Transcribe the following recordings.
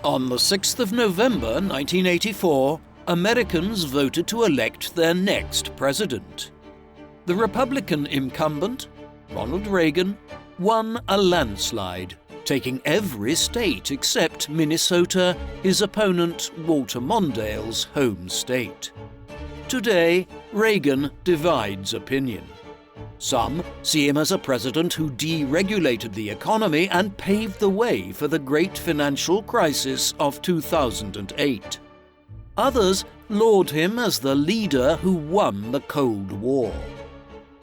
On the 6th of November 1984, Americans voted to elect their next president. The Republican incumbent, Ronald Reagan, won a landslide, taking every state except Minnesota, his opponent Walter Mondale's home state. Today, Reagan divides opinion. Some see him as a president who deregulated the economy and paved the way for the great financial crisis of 2008. Others laud him as the leader who won the Cold War.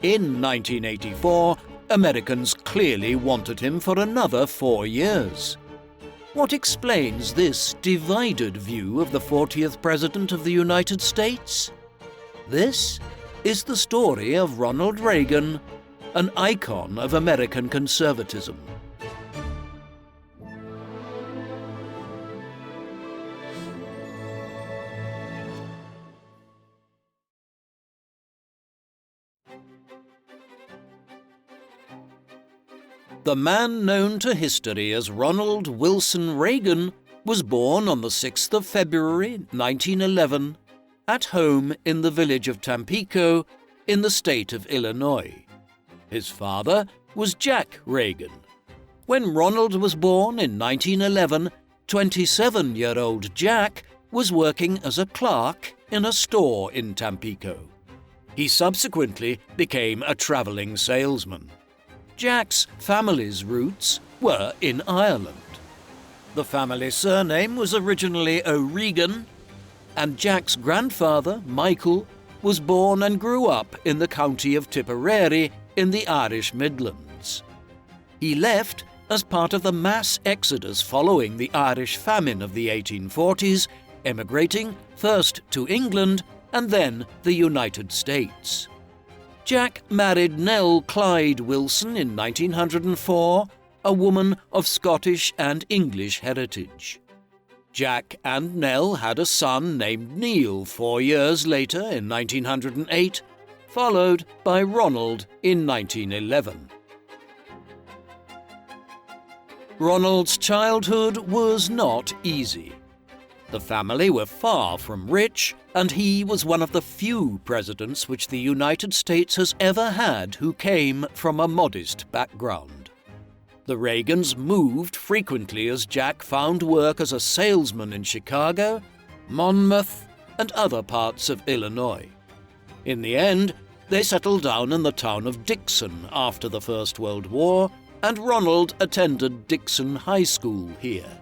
In 1984, Americans clearly wanted him for another 4 years. What explains this divided view of the 40th President of the United States? This is the story of Ronald Reagan, an icon of American conservatism. The man known to history as Ronald Wilson Reagan was born on the 6th of February 1911 at home in the village of Tampico in the state of Illinois. His father was Jack Reagan. When Ronald was born in 1911, 27-year-old Jack was working as a clerk in a store in Tampico. He subsequently became a traveling salesman. Jack's family's roots were in Ireland. The family surname was originally O'Regan, and Jack's grandfather, Michael, was born and grew up in the county of Tipperary in the Irish Midlands. He left as part of the mass exodus following the Irish famine of the 1840s, emigrating first to England and then the United States. Jack married Nell Clyde Wilson in 1904, a woman of Scottish and English heritage. Jack and Nell had a son named Neil 4 years later in 1908, followed by Ronald in 1911. Ronald's childhood was not easy. The family were far from rich, and he was one of the few presidents which the United States has ever had who came from a modest background. The Reagans moved frequently as Jack found work as a salesman in Chicago, Monmouth, and other parts of Illinois. In the end, they settled down in the town of Dixon after the First World War, and Ronald attended Dixon High School here.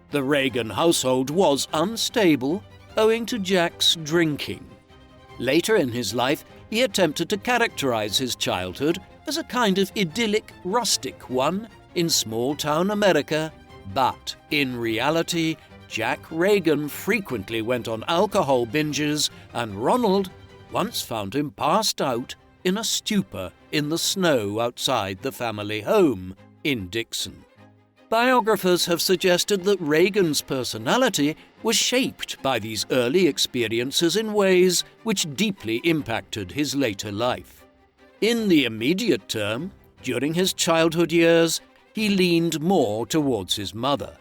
The Reagan household was unstable owing to Jack's drinking. Later in his life, he attempted to characterize his childhood as a kind of idyllic, rustic one in small-town America, but in reality, Jack Reagan frequently went on alcohol binges, and Ronald once found him passed out in a stupor in the snow outside the family home in Dixon. Biographers have suggested that Reagan's personality was shaped by these early experiences in ways which deeply impacted his later life. In the immediate term, during his childhood years, he leaned more towards his mother.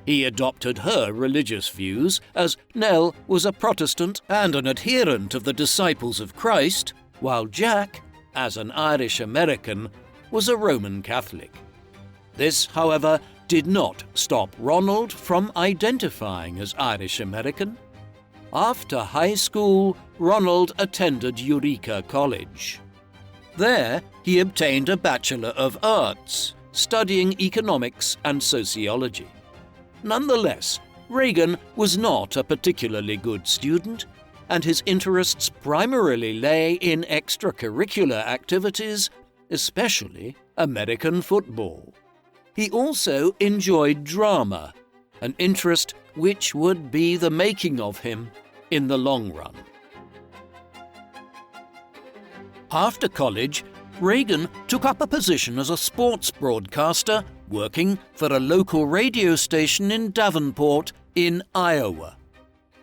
He adopted her religious views, as Nell was a Protestant and an adherent of the Disciples of Christ, while Jack, as an Irish American, was a Roman Catholic. This, however, did not stop Ronald from identifying as Irish American. After high school, Ronald attended Eureka College. There, he obtained a Bachelor of Arts, studying economics and sociology. Nonetheless, Reagan was not a particularly good student, and his interests primarily lay in extracurricular activities, especially American football. He also enjoyed drama, an interest which would be the making of him in the long run. After college, Reagan took up a position as a sports broadcaster, working for a local radio station in Davenport in Iowa.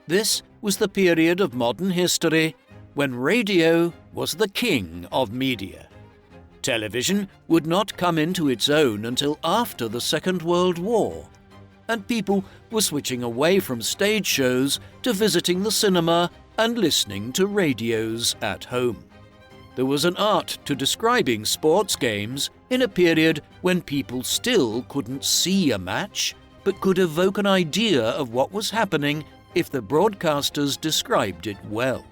This was the period of modern history when radio was the king of media. Television would not come into its own until after the Second World War. and people were switching away from stage shows to visiting the cinema and listening to radios at home. There was an art to describing sports games in a period when people still couldn't see a match, but could evoke an idea of what was happening if the broadcasters described it well.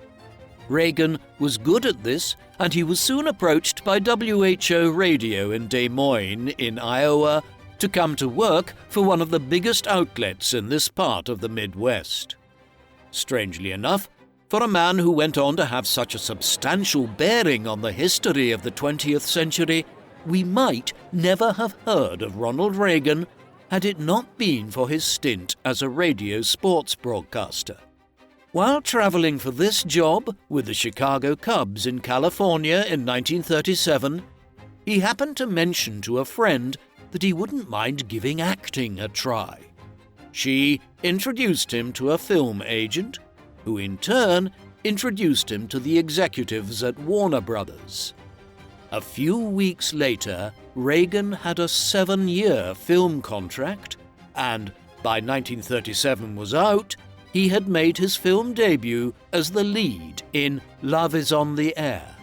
Reagan was good at this, and he was soon approached by WHO Radio in Des Moines, in Iowa, to come to work for one of the biggest outlets in this part of the Midwest. Strangely enough, for a man who went on to have such a substantial bearing on the history of the 20th century, we might never have heard of Ronald Reagan had it not been for his stint as a radio sports broadcaster. While traveling for this job with the Chicago Cubs in California in 1937, he happened to mention to a friend that he wouldn't mind giving acting a try. She introduced him to a film agent, who in turn introduced him to the executives at Warner Brothers. A few weeks later, Reagan had a 7-year film contract, and by 1937 was out, he had made his film debut as the lead in Love is on the Air.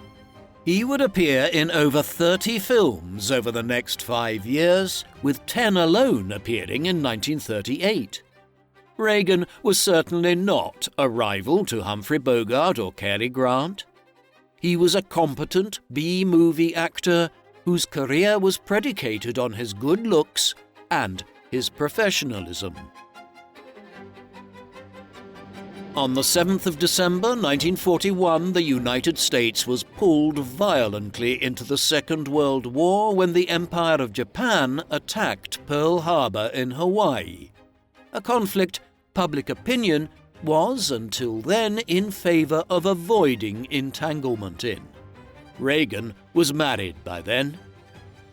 He would appear in over 30 films over the next 5 years, with 10 alone appearing in 1938. Reagan was certainly not a rival to Humphrey Bogart or Cary Grant. He was a competent B-movie actor whose career was predicated on his good looks and his professionalism. On the 7th of December 1941, the United States was pulled violently into the Second World War when the Empire of Japan attacked Pearl Harbor in Hawaii, a conflict public opinion was, until then, in favor of avoiding entanglement in. Reagan was married by then.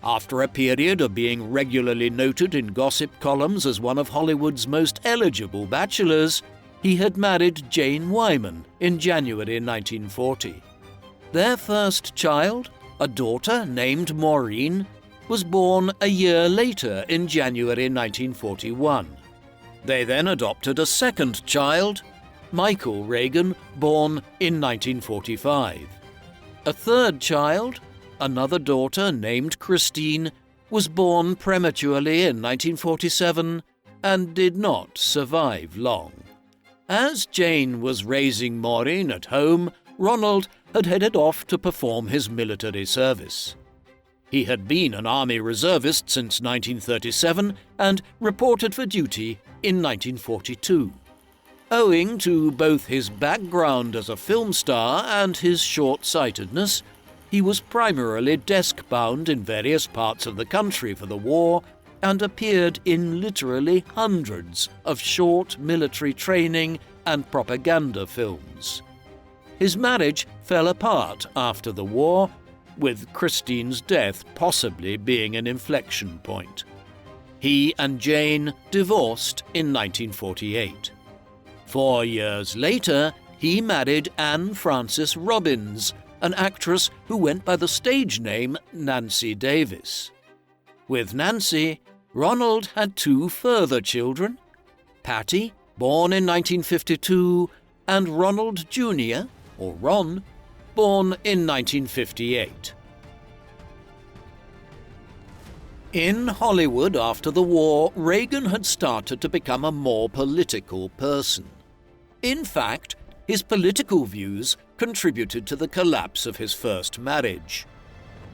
After a period of being regularly noted in gossip columns as one of Hollywood's most eligible bachelors, he had married Jane Wyman in January 1940. Their first child, a daughter named Maureen, was born a year later in January 1941. They then adopted a second child, Michael Reagan, born in 1945. A third child, another daughter named Christine, was born prematurely in 1947 and did not survive long. As Jane was raising Maureen at home, Ronald had headed off to perform his military service. He had been an Army reservist since 1937 and reported for duty in 1942. Owing to both his background as a film star and his short-sightedness, he was primarily desk-bound in various parts of the country for the war and appeared in literally hundreds of short military training and propaganda films. His marriage fell apart after the war, with Christine's death possibly being an inflection point. He and Jane divorced in 1948. 4 years later, he married Anne Frances Robbins, an actress who went by the stage name Nancy Davis. With Nancy, Ronald had 2 further children, Patty, born in 1952, and Ronald Jr., or Ron, born in 1958. In Hollywood after the war, Reagan had started to become a more political person. In fact, his political views contributed to the collapse of his first marriage.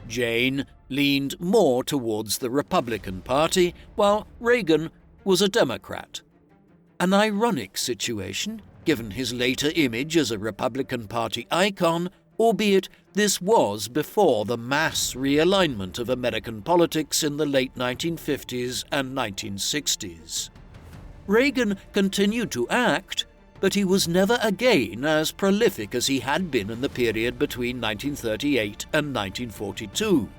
Jane leaned more towards the Republican Party, while Reagan was a Democrat. An ironic situation, given his later image as a Republican Party icon, albeit this was before the mass realignment of American politics in the late 1950s and 1960s. Reagan continued to act, but he was never again as prolific as he had been in the period between 1938 and 1942.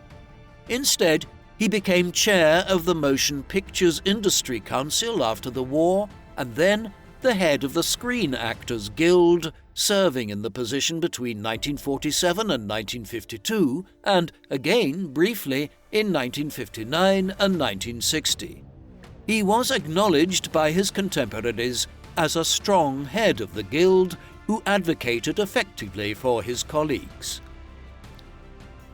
Instead, he became chair of the Motion Pictures Industry Council after the war, and then the head of the Screen Actors Guild, serving in the position between 1947 and 1952, and again briefly in 1959 and 1960. He was acknowledged by his contemporaries as a strong head of the Guild who advocated effectively for his colleagues.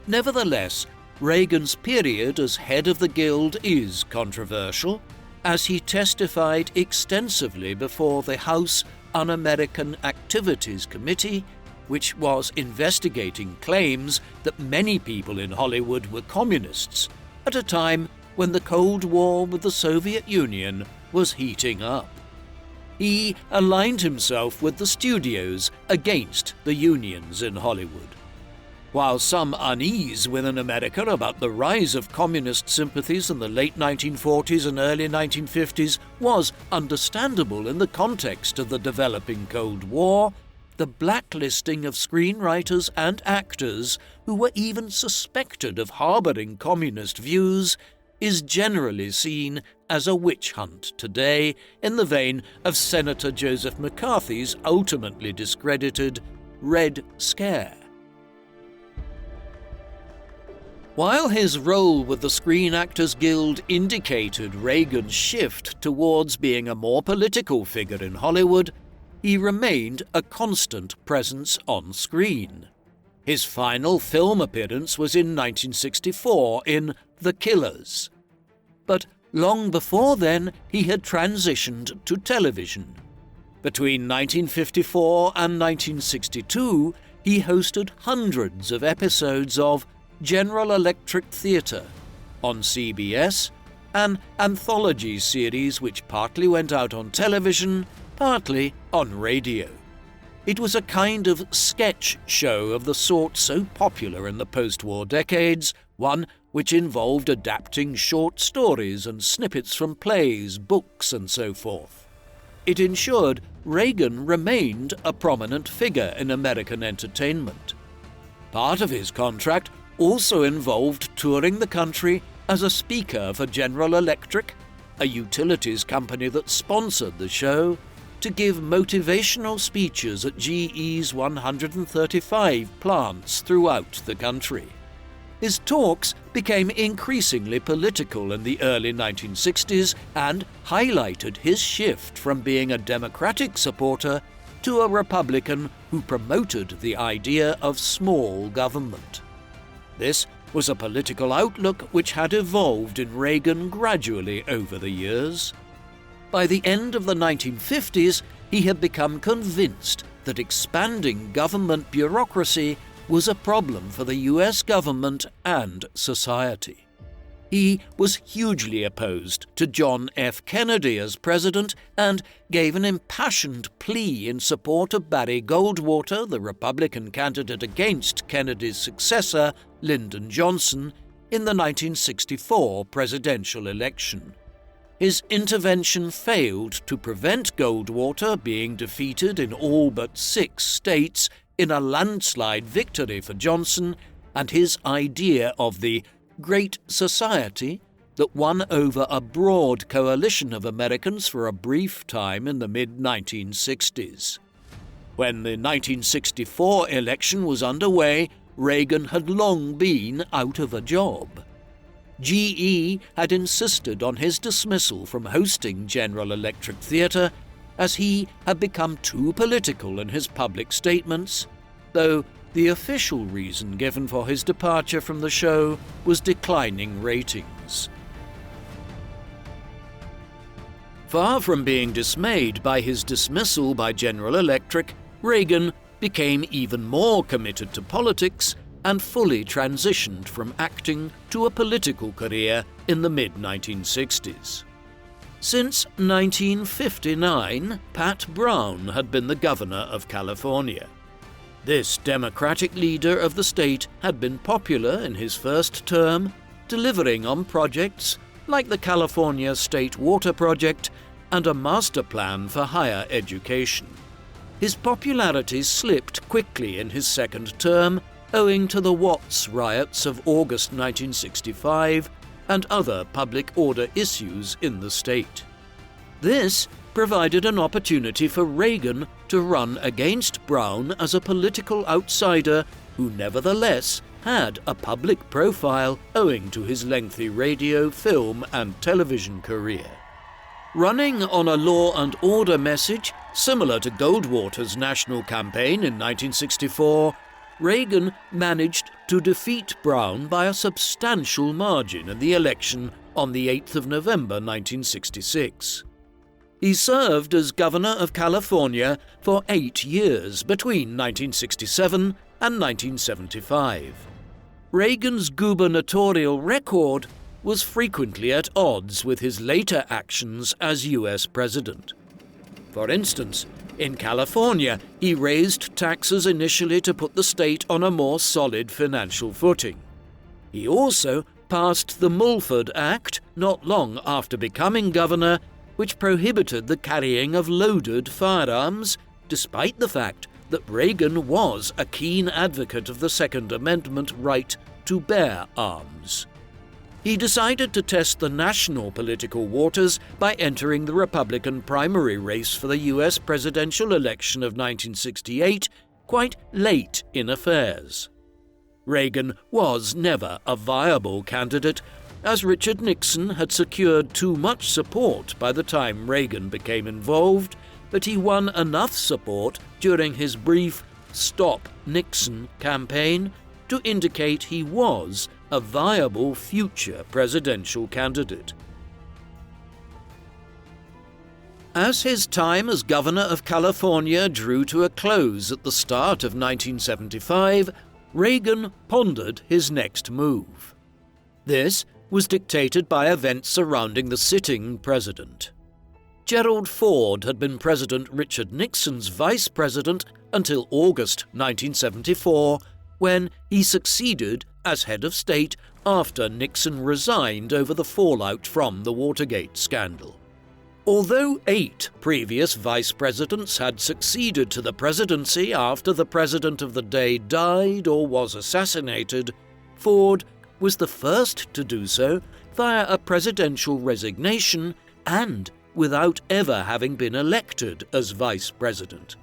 Nevertheless, Reagan's period as head of the Guild is controversial, as he testified extensively before the House Un-American Activities Committee, which was investigating claims that many people in Hollywood were communists at a time when the Cold War with the Soviet Union was heating up. He aligned himself with the studios against the unions in Hollywood. While some unease within America about the rise of communist sympathies in the late 1940s and early 1950s was understandable in the context of the developing Cold War, the blacklisting of screenwriters and actors who were even suspected of harboring communist views is generally seen as a witch hunt today, in the vein of Senator Joseph McCarthy's ultimately discredited Red Scare. While his role with the Screen Actors Guild indicated Reagan's shift towards being a more political figure in Hollywood, he remained a constant presence on screen. His final film appearance was in 1964 in The Killers. But long before then, he had transitioned to television. Between 1954 and 1962, he hosted hundreds of episodes of General Electric Theatre on CBS, an anthology series which partly went out on television, partly on radio. It was a kind of sketch show of the sort so popular in the post-war decades, one which involved adapting short stories and snippets from plays, books, and so forth. It ensured Reagan remained a prominent figure in American entertainment. Part of his contract also involved touring the country as a speaker for General Electric, a utilities company that sponsored the show, to give motivational speeches at GE's 135 plants throughout the country. His talks became increasingly political in the early 1960s and highlighted his shift from being a Democratic supporter to a Republican who promoted the idea of small government. This was a political outlook which had evolved in Reagan gradually over the years. By the end of the 1950s, he had become convinced that expanding government bureaucracy was a problem for the US government and society. He was hugely opposed to John F. Kennedy as president and gave an impassioned plea in support of Barry Goldwater, the Republican candidate against Kennedy's successor, Lyndon Johnson, in the 1964 presidential election. His intervention failed to prevent Goldwater being defeated in all but 6 states in a landslide victory for Johnson, and his idea of the Great Society that won over a broad coalition of Americans for a brief time in the mid-1960s. When the 1964 election was underway, Reagan had long been out of a job. GE had insisted on his dismissal from hosting General Electric Theatre, as he had become too political in his public statements, though the official reason given for his departure from the show was declining ratings. Far from being dismayed by his dismissal by General Electric, Reagan became even more committed to politics and fully transitioned from acting to a political career in the mid-1960s. Since 1959, Pat Brown had been the governor of California. This Democratic leader of the state had been popular in his first term, delivering on projects like the California State Water Project and a master plan for higher education. His popularity slipped quickly in his second term, owing to the Watts riots of August 1965 and other public order issues in the state. This provided an opportunity for Reagan to run against Brown as a political outsider who nevertheless had a public profile owing to his lengthy radio, film, and television career. Running on a law and order message similar to Goldwater's national campaign in 1964, Reagan managed to defeat Brown by a substantial margin in the election on the 8th of November 1966. He served as governor of California for 8 years between 1967 and 1975. Reagan's gubernatorial record was frequently at odds with his later actions as U.S. president. For instance, in California, he raised taxes initially to put the state on a more solid financial footing. He also passed the Mulford Act not long after becoming governor, which prohibited the carrying of loaded firearms, despite the fact that Reagan was a keen advocate of the Second Amendment right to bear arms. He decided to test the national political waters by entering the Republican primary race for the U.S. presidential election of 1968 quite late in affairs. Reagan was never a viable candidate, as Richard Nixon had secured too much support by the time Reagan became involved, but he won enough support during his brief Stop Nixon campaign to indicate he was a viable future presidential candidate. As his time as governor of California drew to a close at the start of 1975, Reagan pondered his next move. This was dictated by events surrounding the sitting president. Gerald Ford had been President Richard Nixon's vice president until August 1974, when he succeeded as head of state after Nixon resigned over the fallout from the Watergate scandal. Although 8 previous vice presidents had succeeded to the presidency after the president of the day died or was assassinated, Ford was the first to do so via a presidential resignation and without ever having been elected as vice president.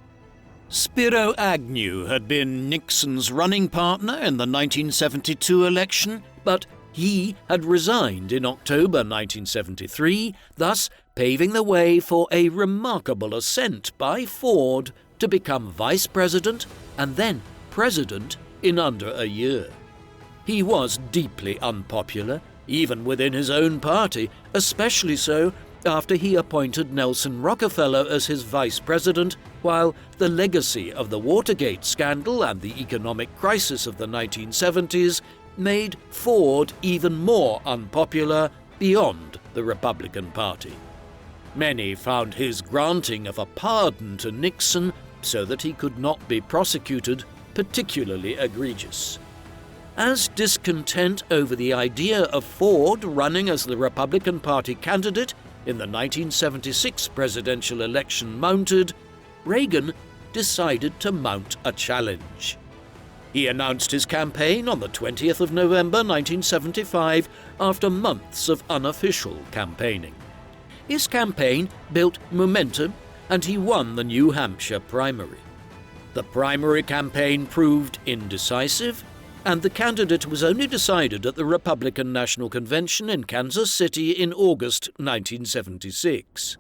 Spiro Agnew had been Nixon's running partner in the 1972 election, but he had resigned in October 1973, thus paving the way for a remarkable ascent by Ford to become vice president and then president in under a year. He was deeply unpopular, even within his own party, especially so after he appointed Nelson Rockefeller as his vice president, while the legacy of the Watergate scandal and the economic crisis of the 1970s made Ford even more unpopular beyond the Republican Party. Many found his granting of a pardon to Nixon so that he could not be prosecuted particularly egregious. As discontent over the idea of Ford running as the Republican Party candidate in the 1976 presidential election mounted, Reagan decided to mount a challenge. He announced his campaign on the 20th of November 1975 after months of unofficial campaigning. His campaign built momentum and he won the New Hampshire primary. The primary campaign proved indecisive, and the candidate was only decided at the Republican National Convention in Kansas City in August 1976.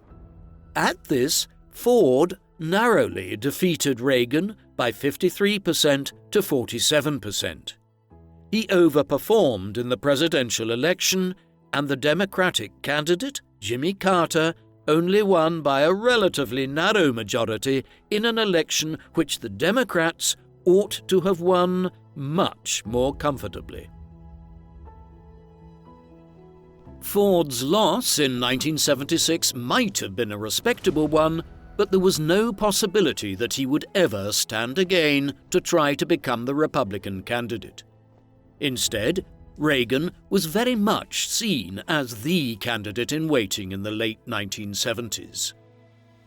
At this, Ford narrowly defeated Reagan by 53% to 47%. He overperformed in the presidential election, and the Democratic candidate, Jimmy Carter, only won by a relatively narrow majority in an election which the Democrats ought to have won much more comfortably. Ford's loss in 1976 might have been a respectable one, but there was no possibility that he would ever stand again to try to become the Republican candidate. Instead, Reagan was very much seen as the candidate in waiting in the late 1970s.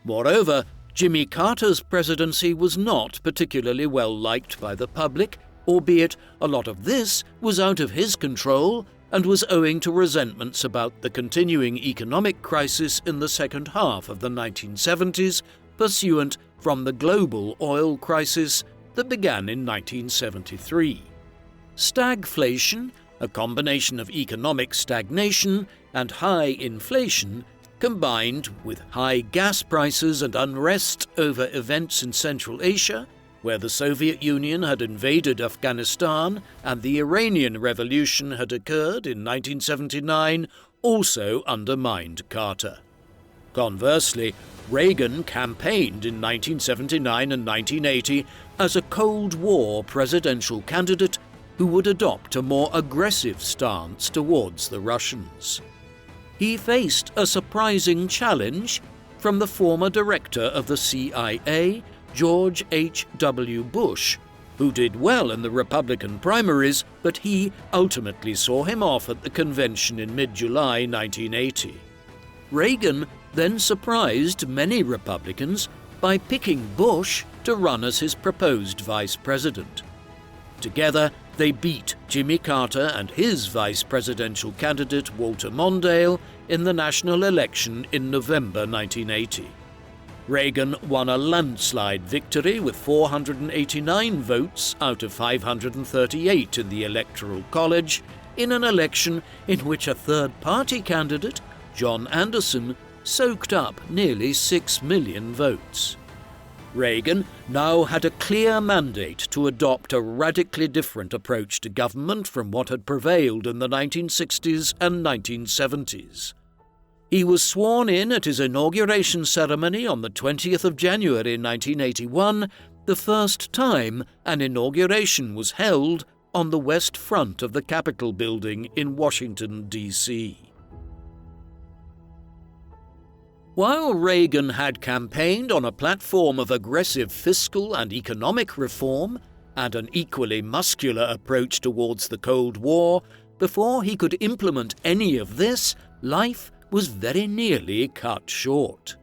Moreover, Jimmy Carter's presidency was not particularly well liked by the public, albeit a lot of this was out of his control and was owing to resentments about the continuing economic crisis in the second half of the 1970s, pursuant from the global oil crisis that began in 1973. Stagflation, a combination of economic stagnation and high inflation, combined with high gas prices and unrest over events in Central Asia, where the Soviet Union had invaded Afghanistan and the Iranian Revolution had occurred in 1979, also undermined Carter. Conversely, Reagan campaigned in 1979 and 1980 as a Cold War presidential candidate who would adopt a more aggressive stance towards the Russians. He faced a surprising challenge from the former director of the CIA, George H.W. Bush, who did well in the Republican primaries, but he ultimately saw him off at the convention in mid-July 1980. Reagan then surprised many Republicans by picking Bush to run as his proposed vice president. Together, they beat Jimmy Carter and his vice presidential candidate Walter Mondale in the national election in November 1980. Reagan won a landslide victory with 489 votes out of 538 in the Electoral College in an election in which a third-party candidate, John Anderson, soaked up nearly 6 million votes. Reagan now had a clear mandate to adopt a radically different approach to government from what had prevailed in the 1960s and 1970s. He was sworn in at his inauguration ceremony on the 20th of January 1981, the first time an inauguration was held on the west front of the Capitol building in Washington, D.C. While Reagan had campaigned on a platform of aggressive fiscal and economic reform and an equally muscular approach towards the Cold War, before he could implement any of this, life was very nearly cut short.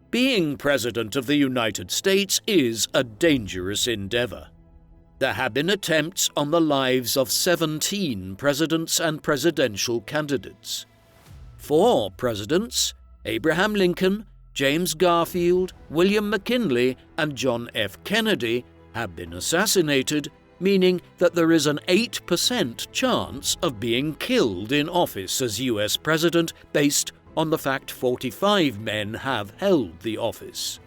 Being President of the United States is a dangerous endeavor. There have been attempts on the lives of 17 presidents and presidential candidates. 4 presidents, Abraham Lincoln, James Garfield, William McKinley, and John F. Kennedy, have been assassinated, meaning that there is an 8% chance of being killed in office as US President based on the fact 45 men have held the office.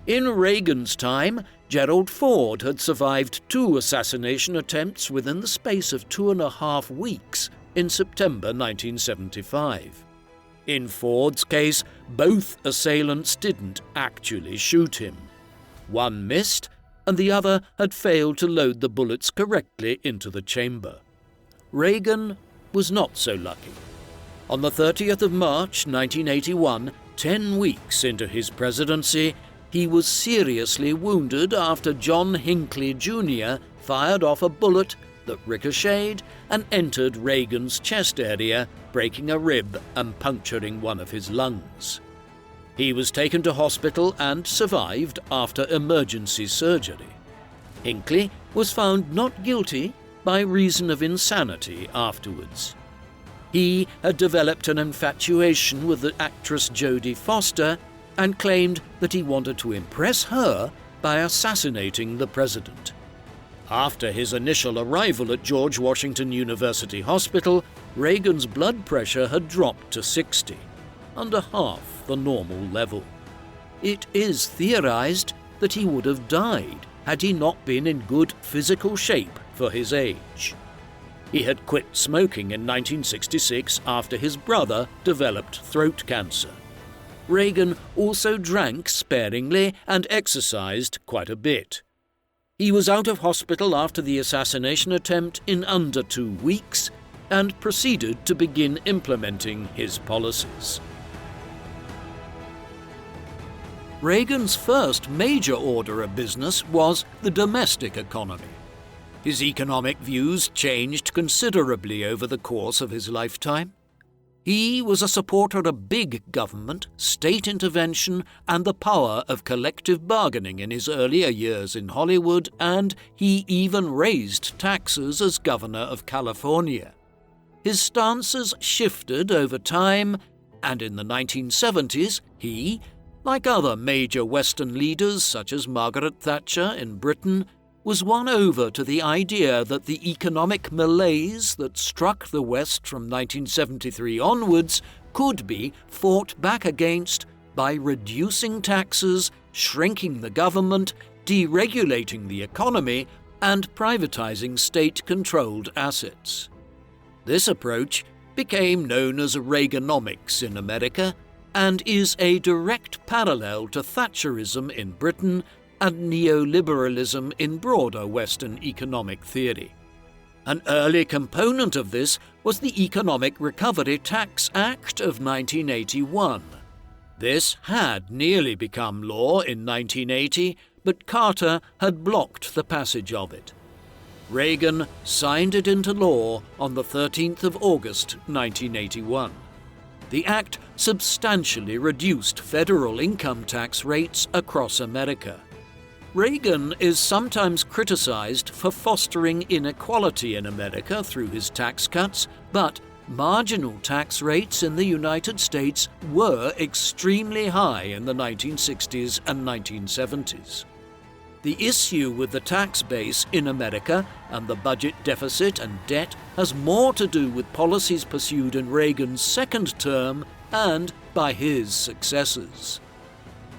In Reagan's time, Gerald Ford had survived 2 assassination attempts within the space of 2.5 weeks in September 1975. In Ford's case, both assailants didn't actually shoot him. One missed, and the other had failed to load the bullets correctly into the chamber. Reagan was not so lucky. On the 30th of March 1981, 10 weeks into his presidency, he was seriously wounded after John Hinckley Jr. fired off a bullet that ricocheted and entered Reagan's chest area, breaking a rib and puncturing one of his lungs. He was taken to hospital and survived after emergency surgery. Hinckley was found not guilty by reason of insanity afterwards. He had developed an infatuation with the actress Jodie Foster and claimed that he wanted to impress her by assassinating the president. After his initial arrival at George Washington University Hospital, Reagan's blood pressure had dropped to 60, under half the normal level. It is theorized that he would have died had he not been in good physical shape for his age. He had quit smoking in 1966 after his brother developed throat cancer. Reagan also drank sparingly and exercised quite a bit. He was out of hospital after the assassination attempt in under 2 weeks and proceeded to begin implementing his policies. Reagan's first major order of business was the domestic economy. His economic views changed considerably over the course of his lifetime. He was a supporter of big government, state intervention, and the power of collective bargaining in his earlier years in Hollywood, and he even raised taxes as governor of California. His stances shifted over time, and in the 1970s, he, like other major Western leaders such as Margaret Thatcher in Britain, was won over to the idea that the economic malaise that struck the West from 1973 onwards could be fought back against by reducing taxes, shrinking the government, deregulating the economy, and privatizing state-controlled assets. This approach became known as Reaganomics in America and is a direct parallel to Thatcherism in Britain and neoliberalism in broader Western economic theory. An early component of this was the Economic Recovery Tax Act of 1981. This had nearly become law in 1980, but Carter had blocked the passage of it. Reagan signed it into law on the 13th of August 1981. The act substantially reduced federal income tax rates across America. Reagan is sometimes criticized for fostering inequality in America through his tax cuts, but marginal tax rates in the United States were extremely high in the 1960s and 1970s. The issue with the tax base in America and the budget deficit and debt has more to do with policies pursued in Reagan's second term and by his successors.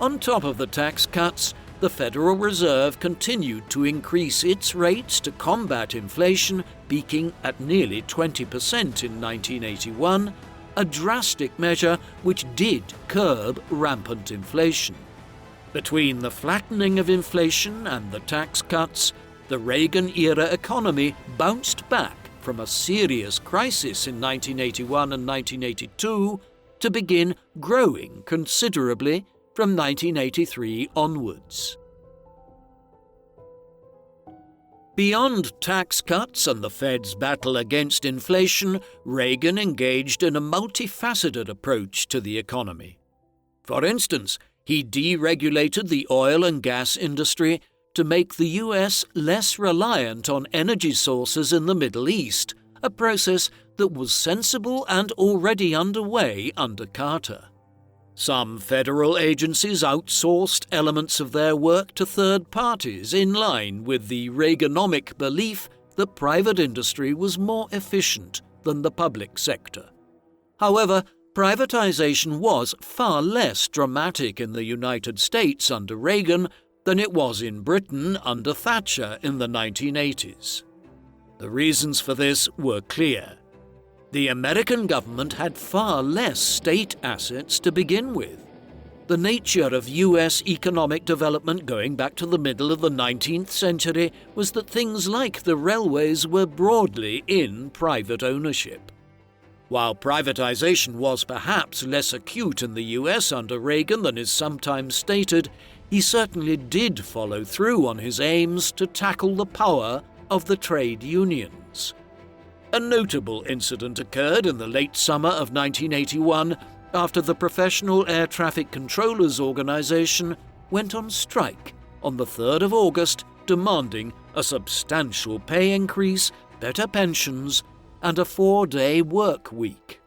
On top of the tax cuts, the Federal Reserve continued to increase its rates to combat inflation, peaking at nearly 20% in 1981, a drastic measure which did curb rampant inflation. Between the flattening of inflation and the tax cuts, the Reagan-era economy bounced back from a serious crisis in 1981 and 1982 to begin growing considerably from 1983 onwards. Beyond tax cuts and the Fed's battle against inflation, Reagan engaged in a multifaceted approach to the economy. For instance, he deregulated the oil and gas industry to make the U.S. less reliant on energy sources in the Middle East, a process that was sensible and already underway under Carter. Some federal agencies outsourced elements of their work to third parties in line with the Reaganomic belief that private industry was more efficient than the public sector. However, privatization was far less dramatic in the United States under Reagan than it was in Britain under Thatcher in the 1980s. The reasons for this were clear. The American government had far less state assets to begin with. The nature of U.S. economic development going back to the middle of the 19th century was that things like the railways were broadly in private ownership. While privatization was perhaps less acute in the US under Reagan than is sometimes stated, he certainly did follow through on his aims to tackle the power of the trade unions. A notable incident occurred in the late summer of 1981 after the Professional Air Traffic Controllers Organization went on strike on the 3rd of August, demanding a substantial pay increase, better pensions, and a 4-day work week.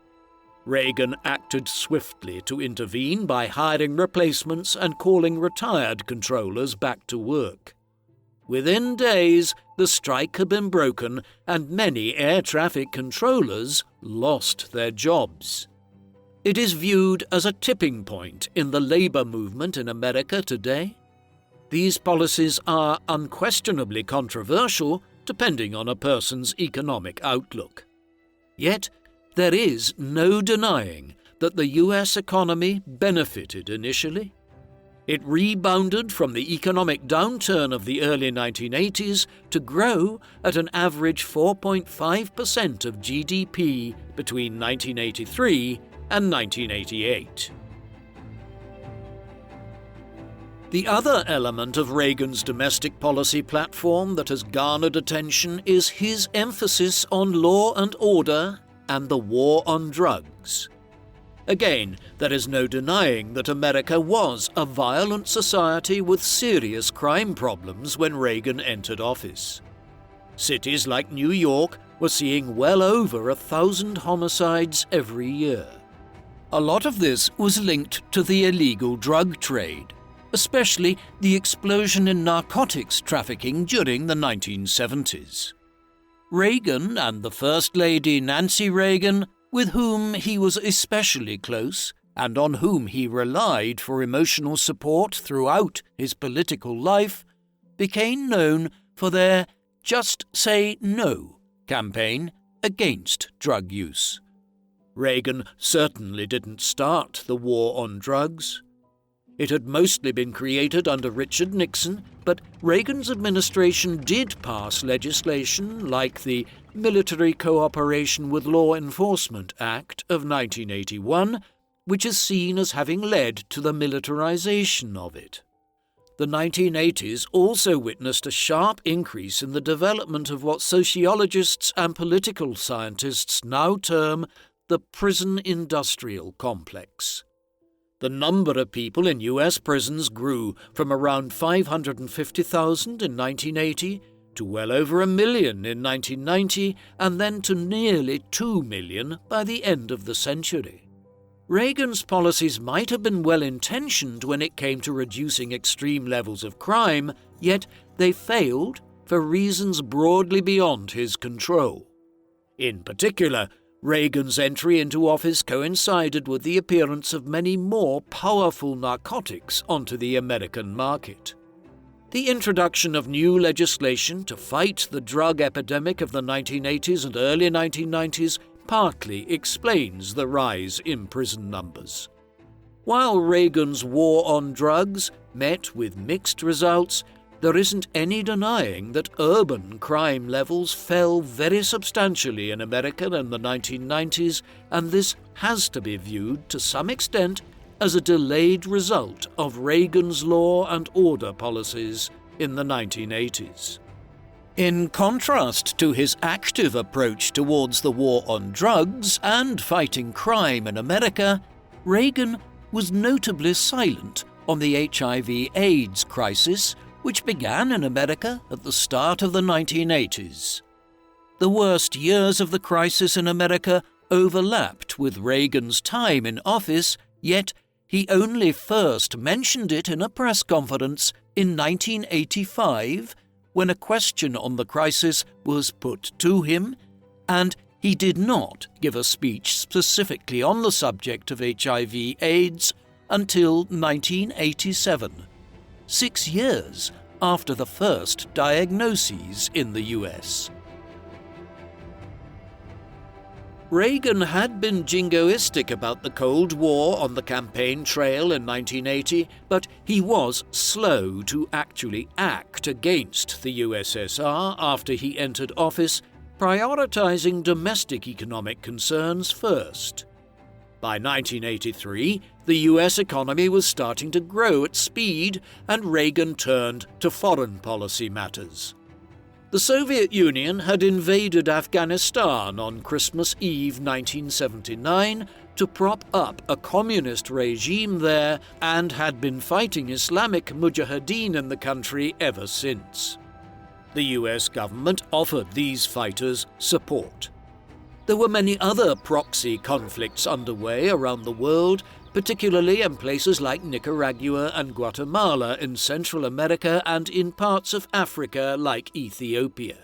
Reagan acted swiftly to intervene by hiring replacements and calling retired controllers back to work. Within days, the strike had been broken and many air traffic controllers lost their jobs. It is viewed as a tipping point in the labor movement in America today. These policies are unquestionably controversial, depending on a person's economic outlook. Yet, there is no denying that the U.S. economy benefited initially. It rebounded from the economic downturn of the early 1980s to grow at an average 4.5% of GDP between 1983 and 1988. The other element of Reagan's domestic policy platform that has garnered attention is his emphasis on law and order and the war on drugs. Again, there is no denying that America was a violent society with serious crime problems when Reagan entered office. Cities like New York were seeing well over 1,000 homicides every year. A lot of this was linked to the illegal drug trade, especially the explosion in narcotics trafficking during the 1970s. Reagan and the First Lady Nancy Reagan with whom he was especially close and on whom he relied for emotional support throughout his political life, became known for their Just Say No campaign against drug use. Reagan certainly didn't start the war on drugs. It had mostly been created under Richard Nixon, but Reagan's administration did pass legislation like the Military Cooperation with Law Enforcement Act of 1981, which is seen as having led to the militarization of it. The 1980s also witnessed a sharp increase in the development of what sociologists and political scientists now term the prison industrial complex. The number of people in U.S. prisons grew from around 550,000 in 1980 to well over 1 million in 1990 and then to nearly 2 million by the end of the century. Reagan's policies might have been well-intentioned when it came to reducing extreme levels of crime, yet they failed for reasons broadly beyond his control. In particular, Reagan's entry into office coincided with the appearance of many more powerful narcotics onto the American market. The introduction of new legislation to fight the drug epidemic of the 1980s and early 1990s partly explains the rise in prison numbers. While Reagan's war on drugs met with mixed results, there isn't any denying that urban crime levels fell very substantially in America in the 1990s, and this has to be viewed to some extent as a delayed result of Reagan's law and order policies in the 1980s. In contrast to his active approach towards the war on drugs and fighting crime in America, Reagan was notably silent on the HIV/AIDS crisis, which began in America at the start of the 1980s. The worst years of the crisis in America overlapped with Reagan's time in office, yet he only first mentioned it in a press conference in 1985 when a question on the crisis was put to him, and he did not give a speech specifically on the subject of HIV/AIDS until 1987, 6 years after the first diagnoses in the US. Reagan had been jingoistic about the Cold War on the campaign trail in 1980, but he was slow to actually act against the USSR after he entered office, prioritizing domestic economic concerns first. By 1983, the US economy was starting to grow at speed, and Reagan turned to foreign policy matters. The Soviet Union had invaded Afghanistan on Christmas Eve 1979 to prop up a communist regime there and had been fighting Islamic Mujahideen in the country ever since. The US government offered these fighters support. There were many other proxy conflicts underway around the world, particularly in places like Nicaragua and Guatemala in Central America and in parts of Africa like Ethiopia.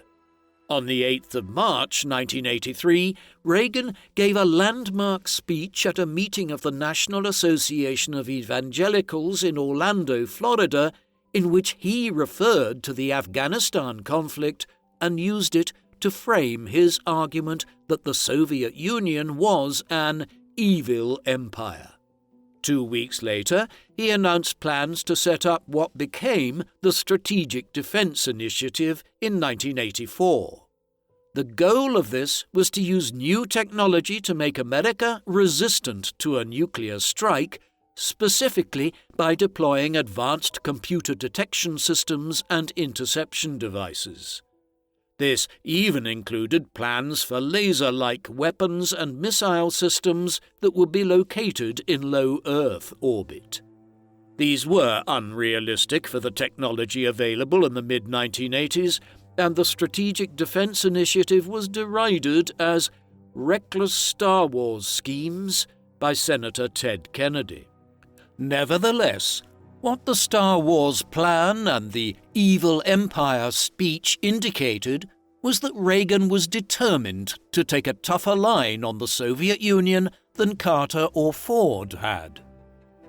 On the 8th of March 1983, Reagan gave a landmark speech at a meeting of the National Association of Evangelicals in Orlando, Florida, in which he referred to the Afghanistan conflict and used it to frame his argument that the Soviet Union was an evil empire. 2 weeks later, he announced plans to set up what became the Strategic Defense Initiative in 1984. The goal of this was to use new technology to make America resistant to a nuclear strike, specifically by deploying advanced computer detection systems and interception devices. This even included plans for laser-like weapons and missile systems that would be located in low Earth orbit. These were unrealistic for the technology available in the mid-1980s, and the Strategic Defense Initiative was derided as reckless Star Wars schemes by Senator Ted Kennedy. Nevertheless, what the Star Wars plan and the Evil Empire speech indicated was that Reagan was determined to take a tougher line on the Soviet Union than Carter or Ford had.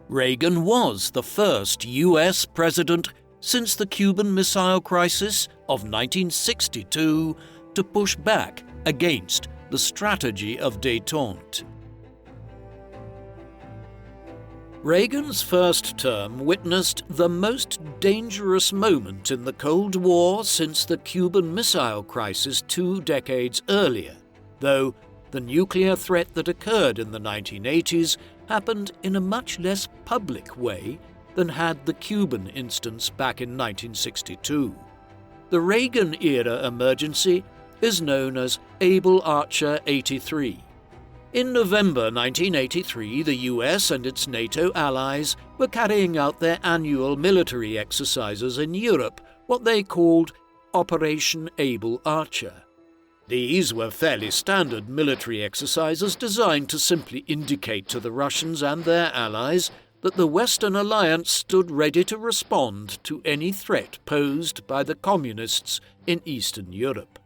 Reagan was the first US president since the Cuban Missile Crisis of 1962 to push back against the strategy of détente. Reagan's first term witnessed the most dangerous moment in the Cold War since the Cuban Missile Crisis 2 decades earlier, though the nuclear threat that occurred in the 1980s happened in a much less public way than had the Cuban instance back in 1962. The Reagan-era emergency is known as Able Archer 83. In November 1983, the US and its NATO allies were carrying out their annual military exercises in Europe, what they called Operation Able Archer. These were fairly standard military exercises designed to simply indicate to the Russians and their allies that the Western alliance stood ready to respond to any threat posed by the communists in Eastern Europe.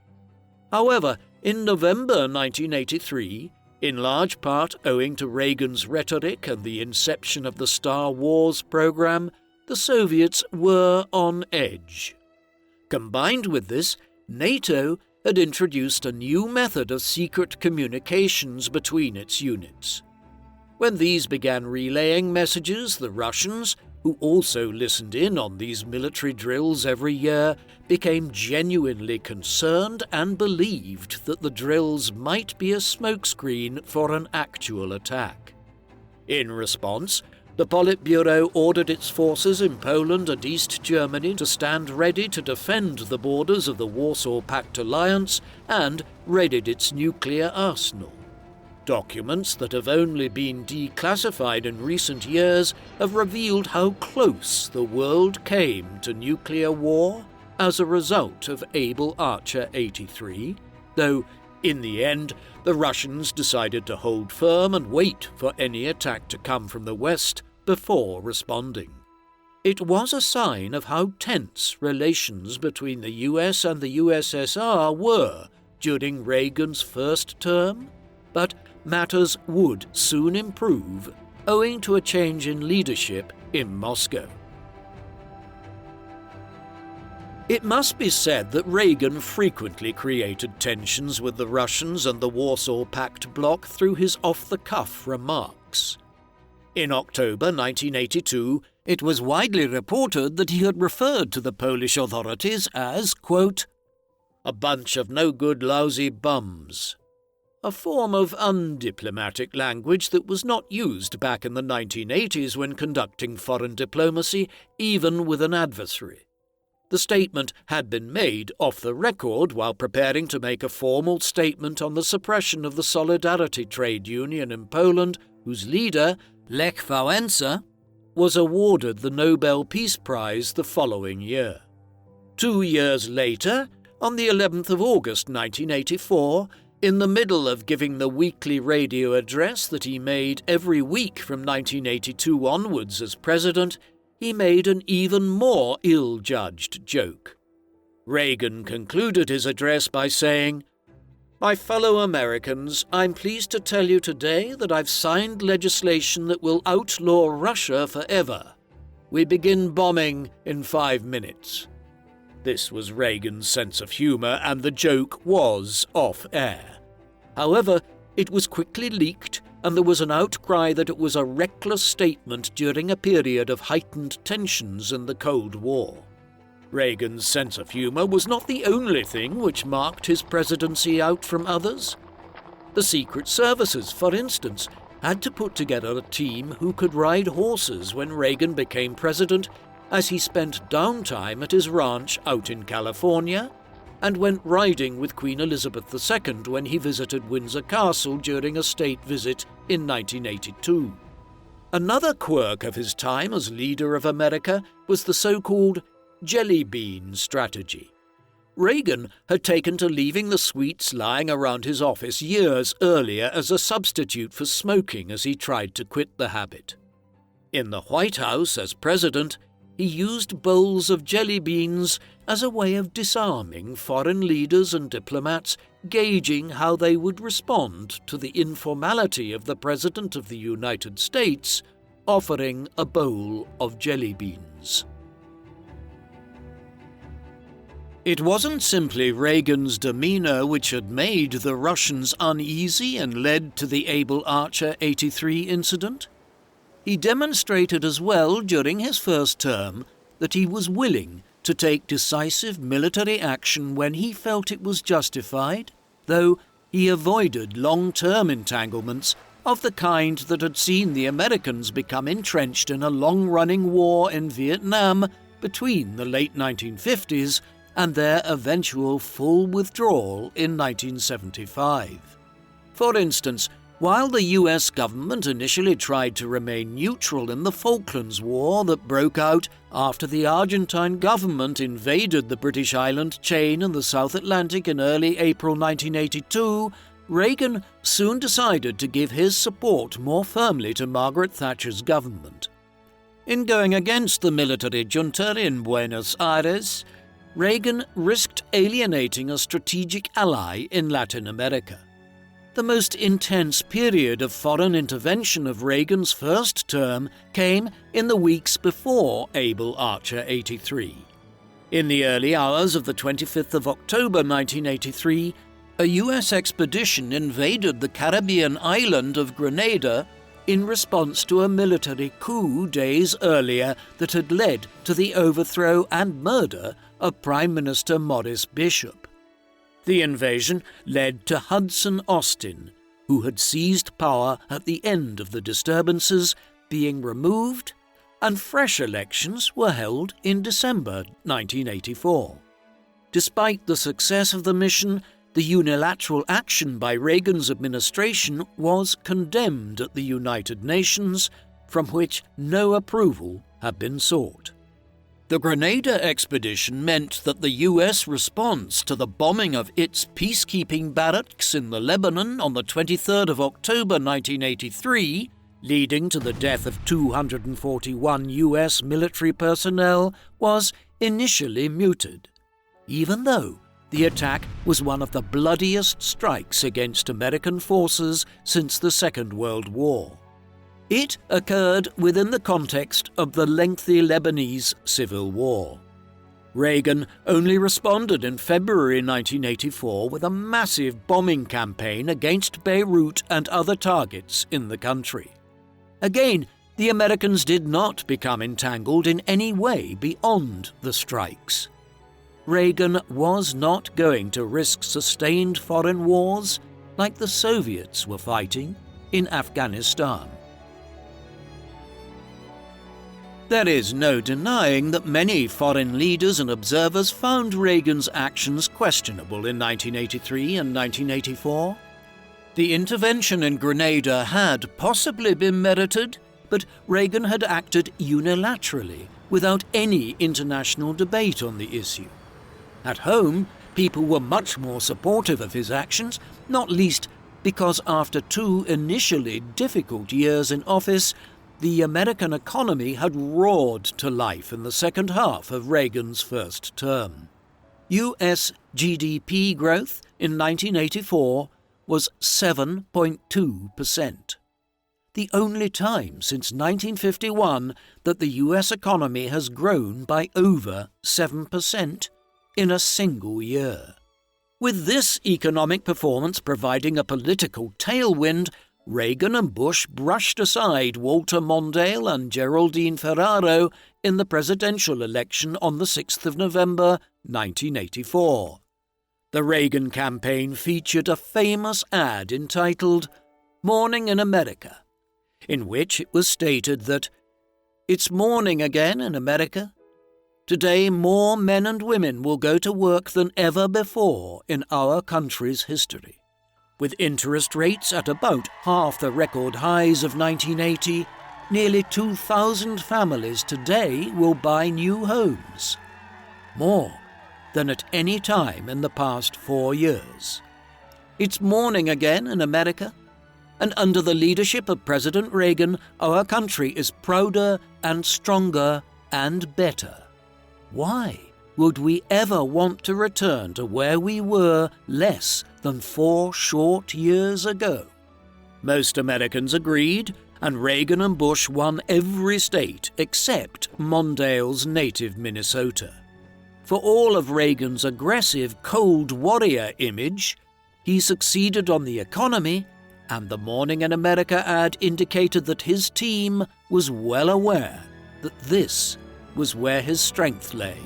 However, in November 1983, in large part owing to Reagan's rhetoric and the inception of the Star Wars program, the Soviets were on edge. Combined with this, NATO had introduced a new method of secret communications between its units. When these began relaying messages, the Russians, who also listened in on these military drills every year, became genuinely concerned and believed that the drills might be a smokescreen for an actual attack. In response, the Politburo ordered its forces in Poland and East Germany to stand ready to defend the borders of the Warsaw Pact alliance and readied its nuclear arsenal. Documents that have only been declassified in recent years have revealed how close the world came to nuclear war as a result of Able Archer 83, though in the end the Russians decided to hold firm and wait for any attack to come from the West before responding. It was a sign of how tense relations between the US and the USSR were during Reagan's first term, but matters would soon improve owing to a change in leadership in Moscow. It must be said that Reagan frequently created tensions with the Russians and the Warsaw Pact bloc through his off-the-cuff remarks. In October 1982, it was widely reported that he had referred to the Polish authorities as, quote, "a bunch of no-good lousy bums," a form of undiplomatic language that was not used back in the 1980s when conducting foreign diplomacy, even with an adversary. The statement had been made off the record while preparing to make a formal statement on the suppression of the Solidarity trade union in Poland, whose leader, Lech Wałęsa, was awarded the Nobel Peace Prize the following year. 2 years later, on the 11th of August 1984, in the middle of giving the weekly radio address that he made every week from 1982 onwards as president, he made an even more ill-judged joke. Reagan concluded his address by saying, "My fellow Americans, I'm pleased to tell you today that I've signed legislation that will outlaw Russia forever. We begin bombing in 5 minutes." This was Reagan's sense of humor, and the joke was off-air. However, it was quickly leaked, and there was an outcry that it was a reckless statement during a period of heightened tensions in the Cold War. Reagan's sense of humor was not the only thing which marked his presidency out from others. The Secret Services, for instance, had to put together a team who could ride horses when Reagan became president, as he spent downtime at his ranch out in California and went riding with Queen Elizabeth II when he visited Windsor Castle during a state visit in 1982. Another quirk of his time as leader of America was the so-called jelly bean strategy. Reagan had taken to leaving the sweets lying around his office years earlier as a substitute for smoking as he tried to quit the habit. In the White House as president, he used bowls of jelly beans as a way of disarming foreign leaders and diplomats, gauging how they would respond to the informality of the President of the United States offering a bowl of jelly beans. It wasn't simply Reagan's demeanor which had made the Russians uneasy and led to the Able Archer 83 incident. He demonstrated as well during his first term that he was willing to take decisive military action when he felt it was justified, though he avoided long-term entanglements of the kind that had seen the Americans become entrenched in a long-running war in Vietnam between the late 1950s and their eventual full withdrawal in 1975. For instance, while the US government initially tried to remain neutral in the Falklands War that broke out after the Argentine government invaded the British island chain in the South Atlantic in early April 1982, Reagan soon decided to give his support more firmly to Margaret Thatcher's government. In going against the military junta in Buenos Aires, Reagan risked alienating a strategic ally in Latin America. The most intense period of foreign intervention of Reagan's first term came in the weeks before Able Archer 83. In the early hours of the 25th of October 1983, a US expedition invaded the Caribbean island of Grenada in response to a military coup days earlier that had led to the overthrow and murder of Prime Minister Maurice Bishop. The invasion led to Hudson Austin, who had seized power at the end of the disturbances, being removed, and fresh elections were held in December 1984. Despite the success of the mission, the unilateral action by Reagan's administration was condemned at the United Nations, from which no approval had been sought. The Grenada expedition meant that the US response to the bombing of its peacekeeping barracks in the Lebanon on the 23rd of October 1983, leading to the death of 241 US military personnel, was initially muted, even though the attack was one of the bloodiest strikes against American forces since the Second World War. It occurred within the context of the lengthy Lebanese Civil War. Reagan only responded in February 1984 with a massive bombing campaign against Beirut and other targets in the country. Again, the Americans did not become entangled in any way beyond the strikes. Reagan was not going to risk sustained foreign wars like the Soviets were fighting in Afghanistan. There is no denying that many foreign leaders and observers found Reagan's actions questionable in 1983 and 1984. The intervention in Grenada had possibly been merited, but Reagan had acted unilaterally without any international debate on the issue. At home, people were much more supportive of his actions, not least because after 2 initially difficult years in office, the American economy had roared to life in the second half of Reagan's first term. US GDP growth in 1984 was 7.2%. The only time since 1951 that the US economy has grown by over 7% in a single year. With this economic performance providing a political tailwind, Reagan and Bush brushed aside Walter Mondale and Geraldine Ferraro in the presidential election on the 6th of November 1984. The Reagan campaign featured a famous ad entitled "Morning in America," in which it was stated that "It's morning again in America. Today more men and women will go to work than ever before in our country's history. With interest rates at about half the record highs of 1980, nearly 2,000 families today will buy new homes, more than at any time in the past 4 years. It's morning again in America, and under the leadership of President Reagan, our country is prouder and stronger and better. Why would we ever want to return to where we were less than 4 short years ago? Most Americans agreed, and Reagan and Bush won every state except Mondale's native Minnesota. For all of Reagan's aggressive Cold Warrior image, he succeeded on the economy, and the Morning in America ad indicated that his team was well aware that this was where his strength lay.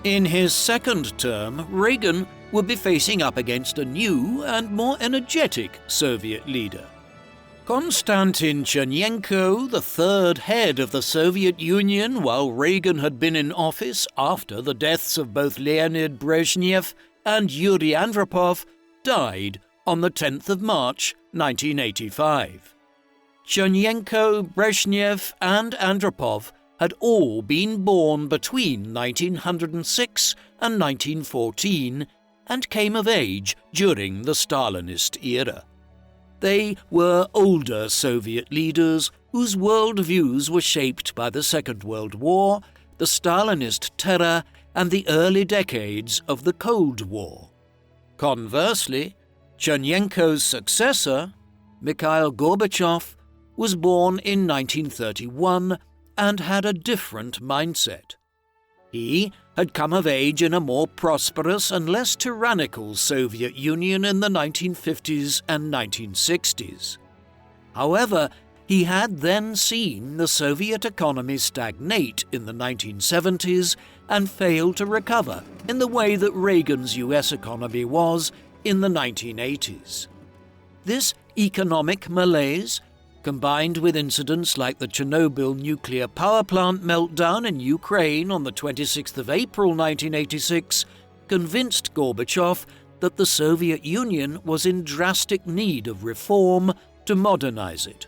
In his second term, Reagan would be facing up against a new and more energetic Soviet leader. Konstantin Chernenko, the third head of the Soviet Union while Reagan had been in office after the deaths of both Leonid Brezhnev and Yuri Andropov, died on the 10th of March 1985. Chernenko, Brezhnev and Andropov had all been born between 1906 and 1914 and came of age during the Stalinist era. They were older Soviet leaders whose worldviews were shaped by the Second World War, the Stalinist terror, and the early decades of the Cold War. Conversely, Chernenko's successor, Mikhail Gorbachev, was born in 1931 and had a different mindset. He had come of age in a more prosperous and less tyrannical Soviet Union in the 1950s and 1960s. However, he had then seen the Soviet economy stagnate in the 1970s and fail to recover in the way that Reagan's US economy was in the 1980s. This economic malaise, combined with incidents like the Chernobyl nuclear power plant meltdown in Ukraine on the 26th of April 1986, convinced Gorbachev that the Soviet Union was in drastic need of reform to modernize it.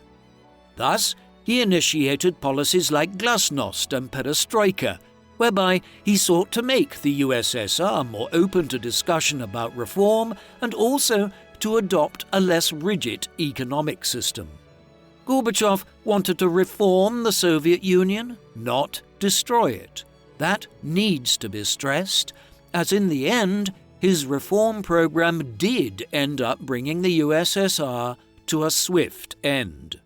Thus, he initiated policies like glasnost and perestroika, whereby he sought to make the USSR more open to discussion about reform and also to adopt a less rigid economic system. Gorbachev wanted to reform the Soviet Union, not destroy it. That needs to be stressed, as in the end, his reform program did end up bringing the USSR to a swift end.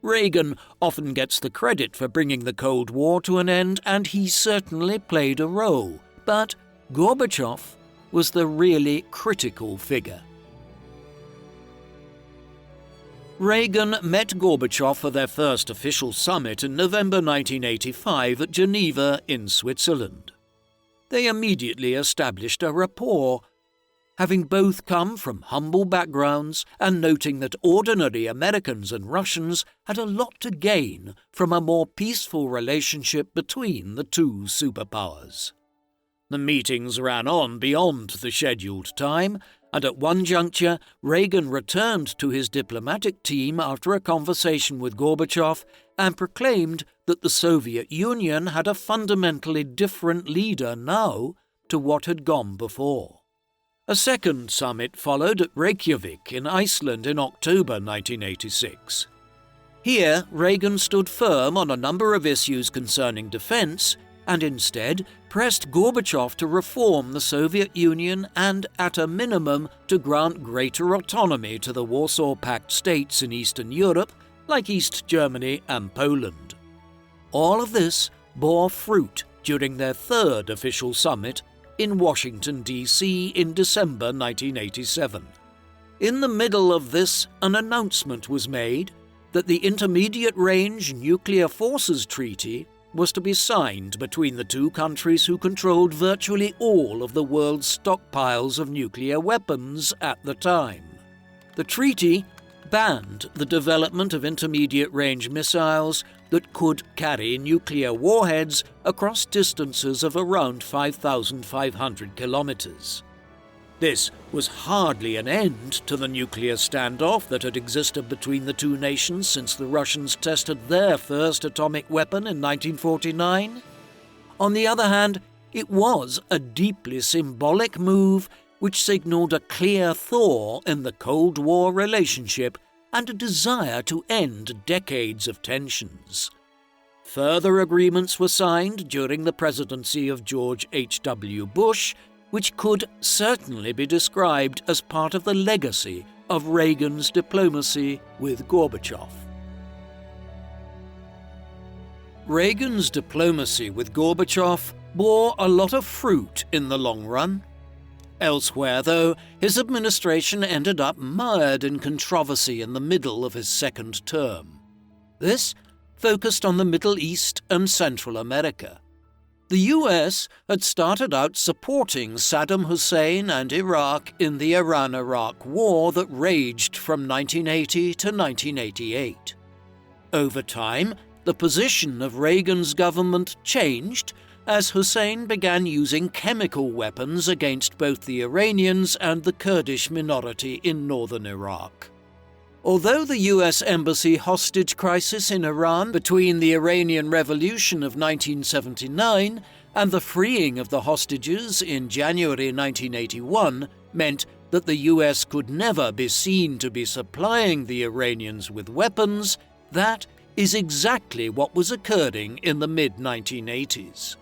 Reagan often gets the credit for bringing the Cold War to an end, and he certainly played a role, but Gorbachev was the really critical figure. Reagan met Gorbachev for their first official summit in November 1985 at Geneva in Switzerland. They immediately established a rapport, having both come from humble backgrounds and noting that ordinary Americans and Russians had a lot to gain from a more peaceful relationship between the two superpowers. The meetings ran on beyond the scheduled time, and at one juncture, Reagan returned to his diplomatic team after a conversation with Gorbachev and proclaimed that the Soviet Union had a fundamentally different leader now to what had gone before. A second summit followed at Reykjavik in Iceland in October 1986. Here, Reagan stood firm on a number of issues concerning defense and instead pressed Gorbachev to reform the Soviet Union and, at a minimum, to grant greater autonomy to the Warsaw Pact states in Eastern Europe, like East Germany and Poland. All of this bore fruit during their third official summit in Washington, D.C. in December 1987. In the middle of this, an announcement was made that the Intermediate Range Nuclear Forces Treaty was to be signed between the two countries who controlled virtually all of the world's stockpiles of nuclear weapons at the time. The treaty banned the development of intermediate-range missiles that could carry nuclear warheads across distances of around 5,500 kilometers. This was hardly an end to the nuclear standoff that had existed between the two nations since the Russians tested their first atomic weapon in 1949. On the other hand, it was a deeply symbolic move which signaled a clear thaw in the Cold War relationship and a desire to end decades of tensions. Further agreements were signed during the presidency of George H.W. Bush, which could certainly be described as part of the legacy of Reagan's diplomacy with Gorbachev. Reagan's diplomacy with Gorbachev bore a lot of fruit in the long run. Elsewhere, though, his administration ended up mired in controversy in the middle of his second term. This focused on the Middle East and Central America. The US had started out supporting Saddam Hussein and Iraq in the Iran-Iraq War that raged from 1980 to 1988. Over time, the position of Reagan's government changed as Hussein began using chemical weapons against both the Iranians and the Kurdish minority in northern Iraq. Although the US Embassy hostage crisis in Iran between the Iranian Revolution of 1979 and the freeing of the hostages in January 1981 meant that the US could never be seen to be supplying the Iranians with weapons, that is exactly what was occurring in the mid-1980s.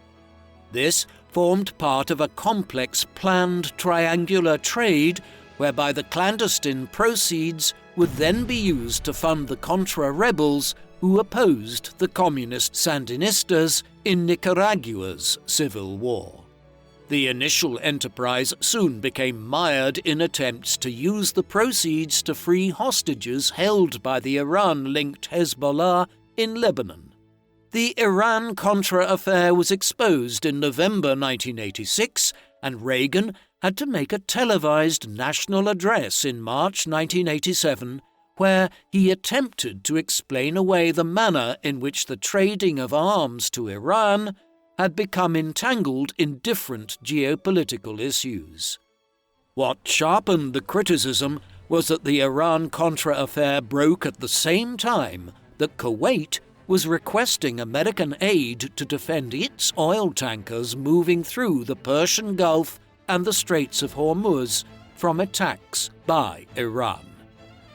This formed part of a complex planned triangular trade whereby the clandestine proceeds would then be used to fund the Contra rebels who opposed the communist Sandinistas in Nicaragua's civil war. The initial enterprise soon became mired in attempts to use the proceeds to free hostages held by the Iran-linked Hezbollah in Lebanon. The Iran-Contra affair was exposed in November 1986, and Reagan had to make a televised national address in March 1987 where he attempted to explain away the manner in which the trading of arms to Iran had become entangled in different geopolitical issues. What sharpened the criticism was that the Iran-Contra affair broke at the same time that Kuwait was requesting American aid to defend its oil tankers moving through the Persian Gulf and the Straits of Hormuz from attacks by Iran.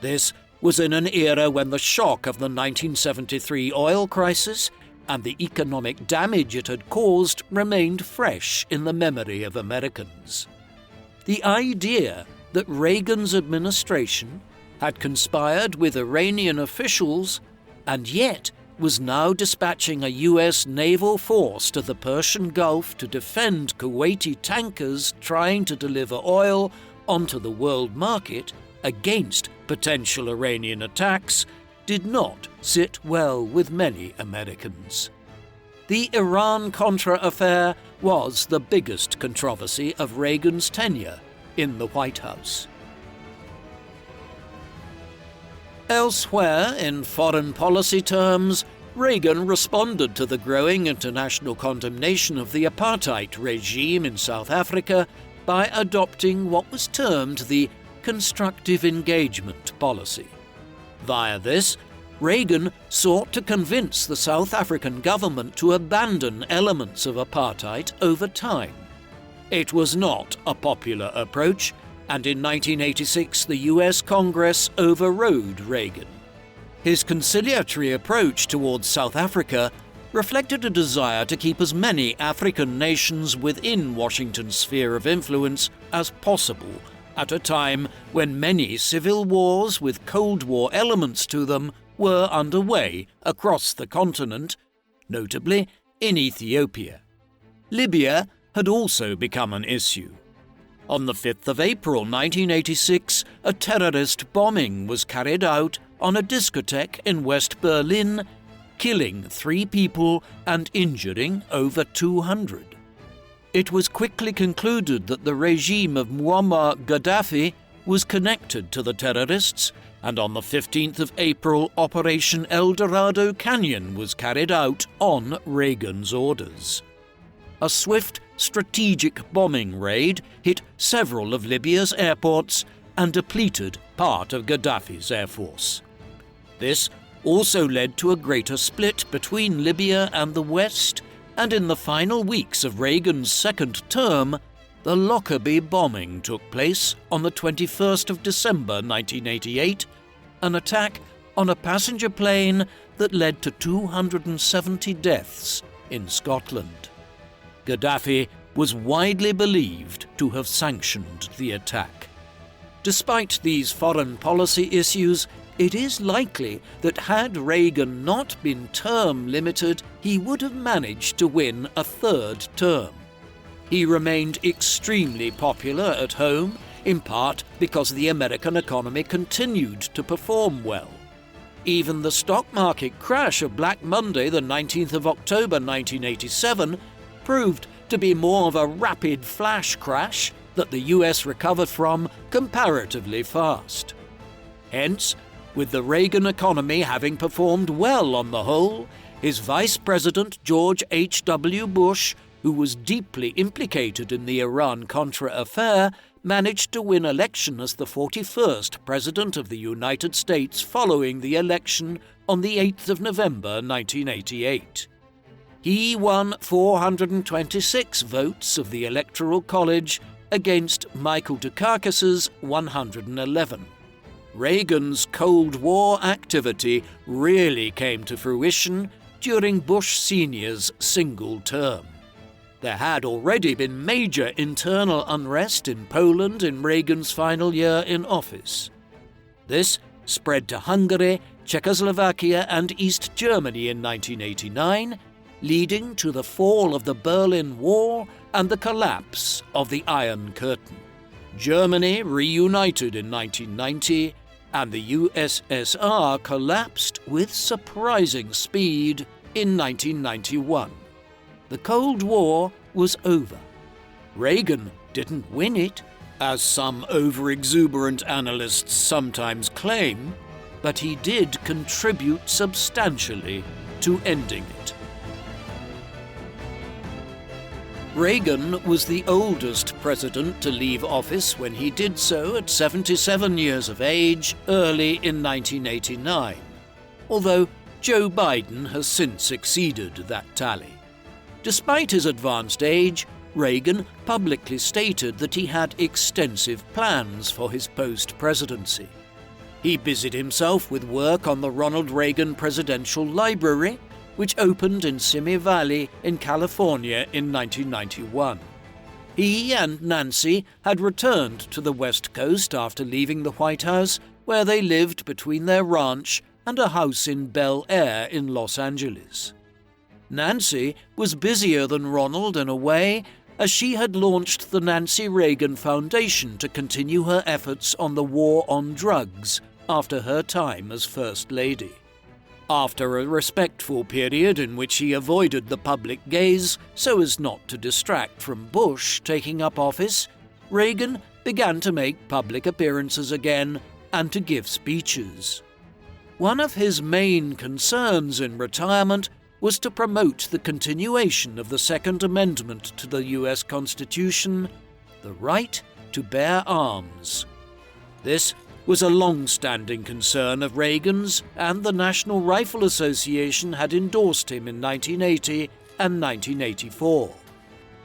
This was in an era when the shock of the 1973 oil crisis and the economic damage it had caused remained fresh in the memory of Americans. The idea that Reagan's administration had conspired with Iranian officials and yet was now dispatching a US naval force to the Persian Gulf to defend Kuwaiti tankers trying to deliver oil onto the world market against potential Iranian attacks did not sit well with many Americans. The Iran-Contra affair was the biggest controversy of Reagan's tenure in the White House. Elsewhere, in foreign policy terms, Reagan responded to the growing international condemnation of the apartheid regime in South Africa by adopting what was termed the constructive engagement policy. Via this, Reagan sought to convince the South African government to abandon elements of apartheid over time. It was not a popular approach, and in 1986 the US Congress overrode Reagan. His conciliatory approach towards South Africa reflected a desire to keep as many African nations within Washington's sphere of influence as possible at a time when many civil wars with Cold War elements to them were underway across the continent, notably in Ethiopia. Libya had also become an issue. On the 5th of April 1986, a terrorist bombing was carried out on a discotheque in West Berlin, killing 3 people and injuring over 200. It was quickly concluded that the regime of Muammar Gaddafi was connected to the terrorists, and on the 15th of April, Operation El Dorado Canyon was carried out on Reagan's orders. A swift, strategic bombing raid hit several of Libya's airports and depleted part of Gaddafi's air force. This also led to a greater split between Libya and the West, and in the final weeks of Reagan's second term, the Lockerbie bombing took place on the 21st of December 1988, an attack on a passenger plane that led to 270 deaths in Scotland. Gaddafi was widely believed to have sanctioned the attack. Despite these foreign policy issues, it is likely that had Reagan not been term-limited, he would have managed to win a third term. He remained extremely popular at home, in part because the American economy continued to perform well. Even the stock market crash of Black Monday, the 19th of October 1987, proved to be more of a rapid flash crash that the US recovered from comparatively fast. Hence, with the Reagan economy having performed well on the whole, his Vice President George H.W. Bush, who was deeply implicated in the Iran-Contra affair, managed to win election as the 41st President of the United States following the election on the 8th of November 1988. He won 426 votes of the Electoral College against Michael Dukakis's 111. Reagan's Cold War activity really came to fruition during Bush Sr.'s single term. There had already been major internal unrest in Poland in Reagan's final year in office. This spread to Hungary, Czechoslovakia and East Germany in 1989, leading to the fall of the Berlin Wall and the collapse of the Iron Curtain. Germany reunited in 1990, and the USSR collapsed with surprising speed in 1991. The Cold War was over. Reagan didn't win it, as some over-exuberant analysts sometimes claim, but he did contribute substantially to ending it. Reagan was the oldest president to leave office when he did so at 77 years of age early in 1989, although Joe Biden has since exceeded that tally. Despite his advanced age, Reagan publicly stated that he had extensive plans for his post-presidency. He busied himself with work on the Ronald Reagan Presidential Library, which opened in Simi Valley in California in 1991. He and Nancy had returned to the West Coast after leaving the White House, where they lived between their ranch and a house in Bel Air in Los Angeles. Nancy was busier than Ronald in a way, as she had launched the Nancy Reagan Foundation to continue her efforts on the war on drugs after her time as First Lady. After a respectful period in which he avoided the public gaze so as not to distract from Bush taking up office, Reagan began to make public appearances again and to give speeches. One of his main concerns in retirement was to promote the continuation of the Second Amendment to the U.S. Constitution, the right to bear arms. This was a long-standing concern of Reagan's, and the National Rifle Association had endorsed him in 1980 and 1984.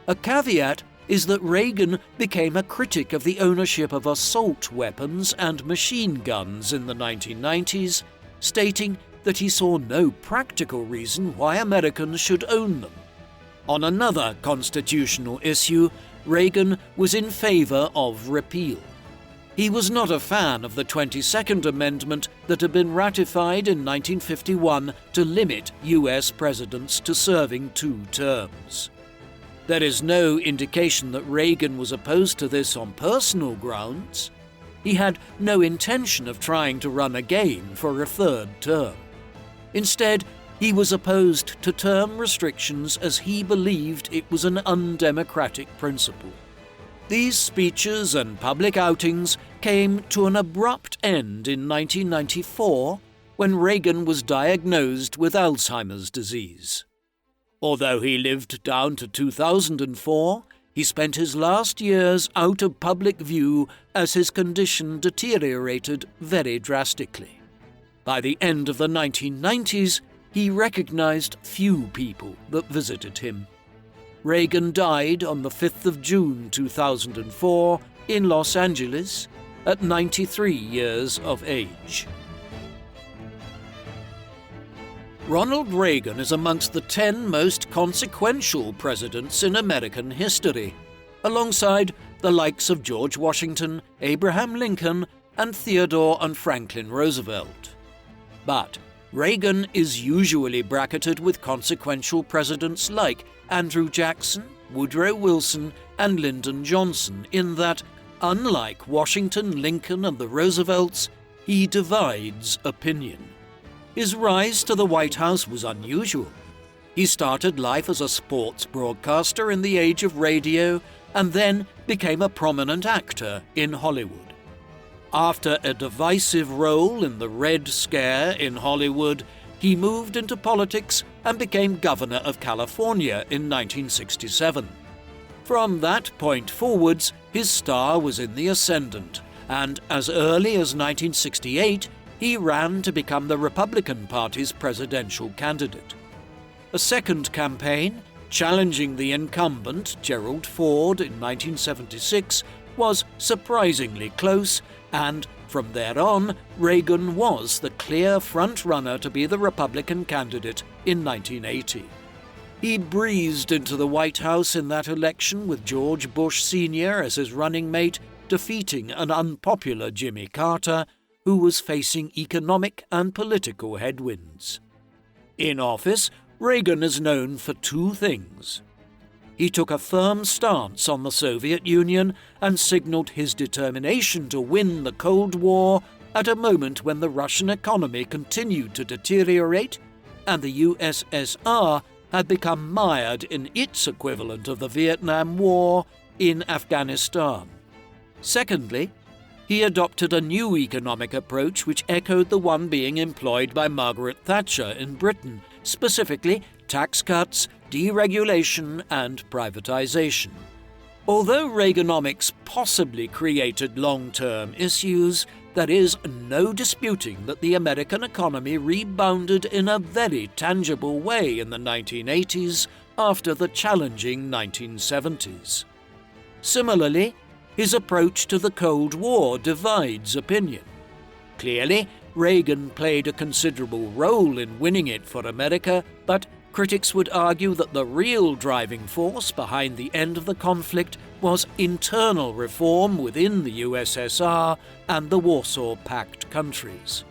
A caveat is that Reagan became a critic of the ownership of assault weapons and machine guns in the 1990s, stating that he saw no practical reason why Americans should own them. On another constitutional issue, Reagan was in favor of repeal. He was not a fan of the 22nd Amendment that had been ratified in 1951 to limit U.S. presidents to serving 2 terms. There is no indication that Reagan was opposed to this on personal grounds. He had no intention of trying to run again for a 3rd term. Instead, he was opposed to term restrictions as he believed it was an undemocratic principle. These speeches and public outings came to an abrupt end in 1994 when Reagan was diagnosed with Alzheimer's disease. Although he lived down to 2004, he spent his last years out of public view as his condition deteriorated very drastically. By the end of the 1990s, he recognized few people that visited him. Reagan died on the 5th of June 2004 in Los Angeles at 93 years of age. Ronald Reagan is amongst the 10 most consequential presidents in American history, alongside the likes of George Washington, Abraham Lincoln, and Theodore and Franklin Roosevelt. But Reagan is usually bracketed with consequential presidents like Andrew Jackson, Woodrow Wilson, and Lyndon Johnson in that, unlike Washington, Lincoln, and the Roosevelts, he divides opinion. His rise to the White House was unusual. He started life as a sports broadcaster in the age of radio and then became a prominent actor in Hollywood. After a divisive role in the Red Scare in Hollywood, he moved into politics and became governor of California in 1967. From that point forwards, his star was in the ascendant, and as early as 1968, he ran to become the Republican Party's presidential candidate. A second campaign, challenging the incumbent Gerald Ford in 1976, was surprisingly close, and from there on, Reagan was the clear front-runner to be the Republican candidate in 1980. He breezed into the White House in that election with George Bush Sr. as his running mate, defeating an unpopular Jimmy Carter, who was facing economic and political headwinds. In office, Reagan is known for two things. He took a firm stance on the Soviet Union and signaled his determination to win the Cold War at a moment when the Russian economy continued to deteriorate and the USSR had become mired in its equivalent of the Vietnam War in Afghanistan. Secondly, he adopted a new economic approach which echoed the one being employed by Margaret Thatcher in Britain, specifically tax cuts, deregulation, and privatization. Although Reaganomics possibly created long-term issues, there is no disputing that the American economy rebounded in a very tangible way in the 1980s after the challenging 1970s. Similarly, his approach to the Cold War divides opinion. Clearly, Reagan played a considerable role in winning it for America, but critics would argue that the real driving force behind the end of the conflict was internal reform within the USSR and the Warsaw Pact countries.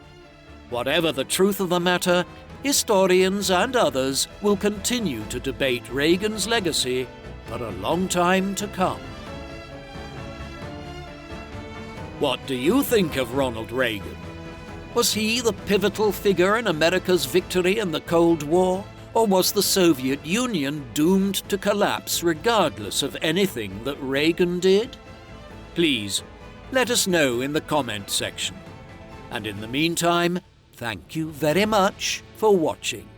Whatever the truth of the matter, historians and others will continue to debate Reagan's legacy for a long time to come. What do you think of Ronald Reagan? Was he the pivotal figure in America's victory in the Cold War? Or was the Soviet Union doomed to collapse regardless of anything that Reagan did? Please, let us know in the comment section. And in the meantime, thank you very much for watching.